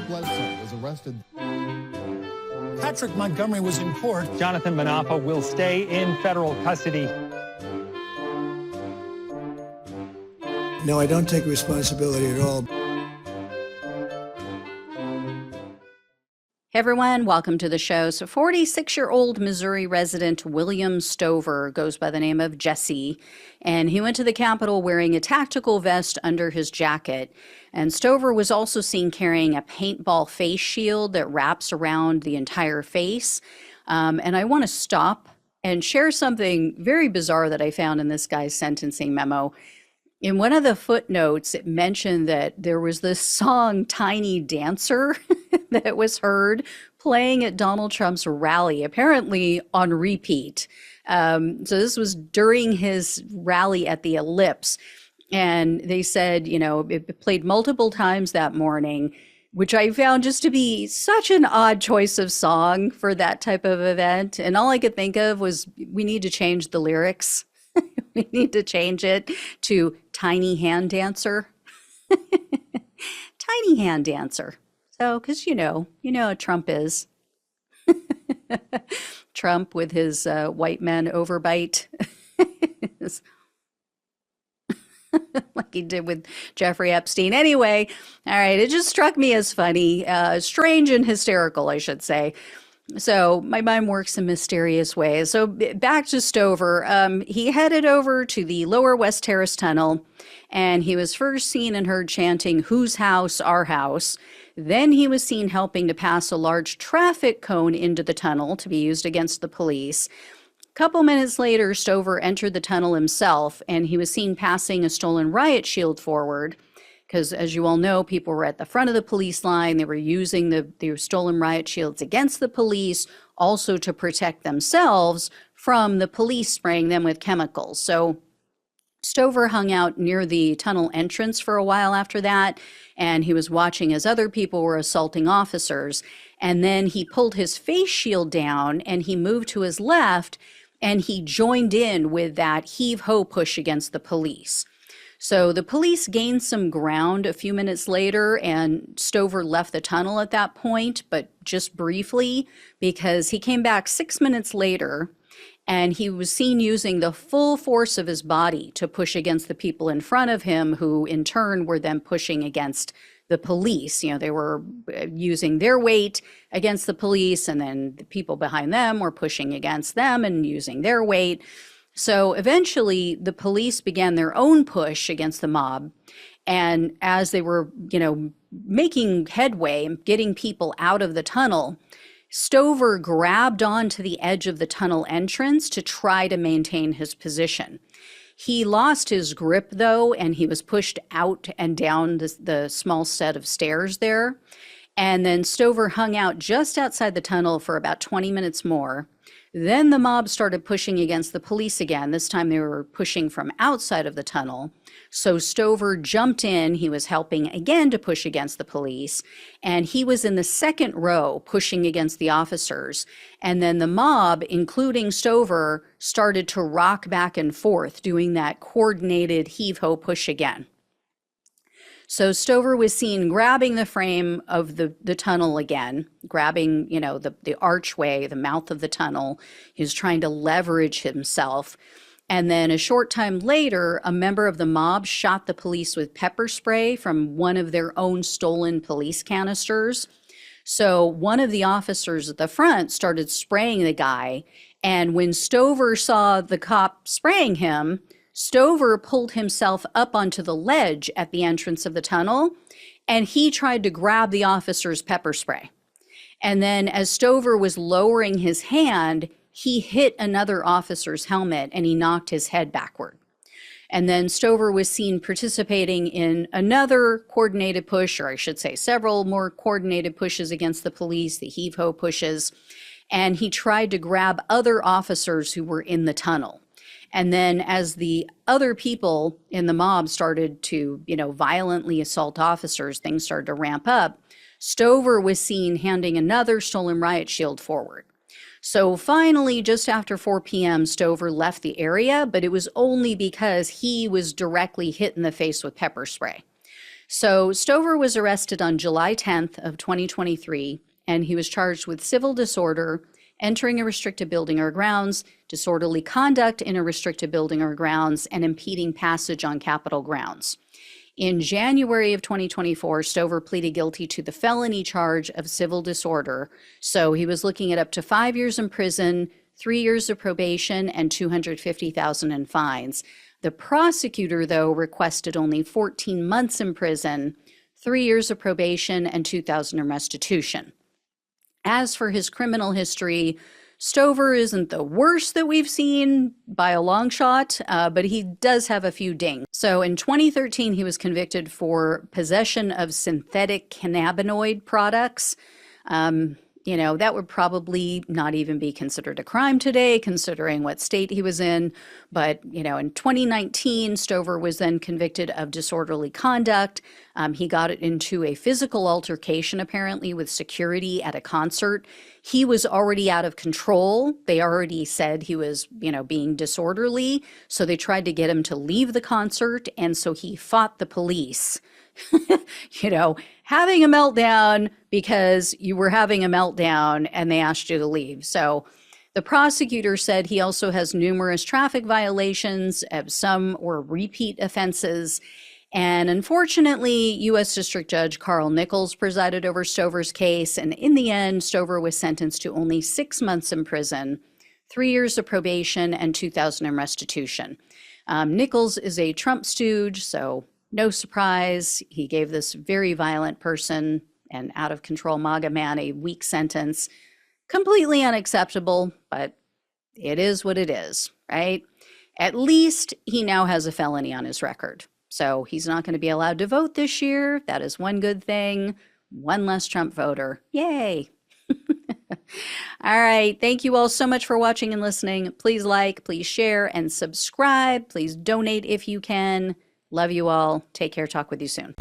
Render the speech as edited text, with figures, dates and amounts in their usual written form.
Bledsoe was arrested. Patrick Montgomery was in court. Jonathan Manapa will stay in federal custody. No, I don't take responsibility at all. Hey everyone, welcome to the show. So 46-year-old Missouri resident William Stover goes by the name of Jesse, and he went to the Capitol wearing a tactical vest under his jacket. And Stover was also seen carrying a paintball face shield that wraps around the entire face. And I want to stop and share something very bizarre that I found in this guy's sentencing memo. In one of the footnotes, it mentioned that there was this song, Tiny Dancer, that was heard playing at Donald Trump's rally, apparently on repeat. So this was during his rally at the Ellipse. And they said, you know, it played multiple times that morning, which I found just to be such an odd choice of song for that type of event. And all I could think of was, we need to change the lyrics. We need to change it to Tiny Hand Dancer. Tiny Hand Dancer. So, because you know how Trump is. Trump with his white man overbite. Like he did with Jeffrey Epstein. Anyway, all right, it just struck me as funny, strange and hysterical, I should say. So my mind works in mysterious ways. So back to Stover. He headed over to the Lower West Terrace Tunnel, and he was first seen and heard chanting, "Whose house? Our house." Then he was seen helping to pass a large traffic cone into the tunnel to be used against the police. A couple minutes later, Stover entered the tunnel himself, and he was seen passing a stolen riot shield forward. Because as you all know, people were at the front of the police line. They were using the stolen riot shields against the police, also to protect themselves from the police spraying them with chemicals. So Stover hung out near the tunnel entrance for a while after that, and he was watching as other people were assaulting officers. And then he pulled his face shield down and he moved to his left, and he joined in with that heave-ho push against the police. So the police gained some ground a few minutes later, and Stover left the tunnel at that point, but just briefly, because he came back 6 minutes later, and he was seen using the full force of his body to push against the people in front of him, who in turn were then pushing against the police. You know, they were using their weight against the police, and then the people behind them were pushing against them and using their weight. So eventually the police began their own push against the mob. And as they were, making headway, getting people out of the tunnel, Stover grabbed onto the edge of the tunnel entrance to try to maintain his position. He lost his grip though, and he was pushed out and down the small set of stairs there. And then Stover hung out just outside the tunnel for about 20 minutes more. Then the mob started pushing against the police again. This time they were pushing from outside of the tunnel. So Stover jumped in. He was helping again to push against the police. And he was in the second row pushing against the officers. And then the mob, including Stover, started to rock back and forth, doing that coordinated heave-ho push again. So Stover was seen grabbing the frame of the tunnel again, grabbing, the archway, the mouth of the tunnel. He was trying to leverage himself. And then a short time later, a member of the mob shot the police with pepper spray from one of their own stolen police canisters. So one of the officers at the front started spraying the guy. And when Stover saw the cop spraying him, Stover pulled himself up onto the ledge at the entrance of the tunnel, and he tried to grab the officer's pepper spray. And then as Stover was lowering his hand, he hit another officer's helmet and he knocked his head backward. And then Stover was seen participating in another coordinated push, or I should say several more coordinated pushes against the police, the heave-ho pushes, and he tried to grab other officers who were in the tunnel. And then as the other people in the mob started to, violently assault officers, things started to ramp up. Stover was seen handing another stolen riot shield forward. So finally, just after 4 p.m., Stover left the area, but it was only because he was directly hit in the face with pepper spray. So Stover was arrested on July 10th of 2023, and he was charged with civil disorder, entering a restricted building or grounds, disorderly conduct in a restricted building or grounds, and impeding passage on Capitol grounds. In January of 2024, Stover pleaded guilty to the felony charge of civil disorder. So he was looking at up to 5 years in prison, 3 years of probation, and $250,000 in fines. The prosecutor, though, requested only 14 months in prison, 3 years of probation, and $2,000 in restitution. As for his criminal history, Stover isn't the worst that we've seen by a long shot, but he does have a few dings. So in 2013, he was convicted for possession of synthetic cannabinoid products. That would probably not even be considered a crime today, considering what state he was in. But, in 2019, Stover was then convicted of disorderly conduct. He got into a physical altercation, apparently, with security at a concert. He was already out of control. They already said he was, being disorderly. So they tried to get him to leave the concert. And so he fought the police. Having a meltdown because you were having a meltdown and they asked you to leave. So the prosecutor said he also has numerous traffic violations. Some were repeat offenses. And unfortunately, U.S. District Judge Carl Nichols presided over Stover's case. And in the end, Stover was sentenced to only 6 months in prison, 3 years of probation, and $2,000 in restitution. Nichols is a Trump stooge, so no surprise, he gave this very violent person and out of control MAGA man a weak sentence. Completely unacceptable, but it is what it is, right? At least he now has a felony on his record. So he's not going to be allowed to vote this year. That is one good thing. One less Trump voter. Yay. All right. Thank you all so much for watching and listening. Please like, please share, and subscribe. Please donate if you can. Love you all. Take care. Talk with you soon.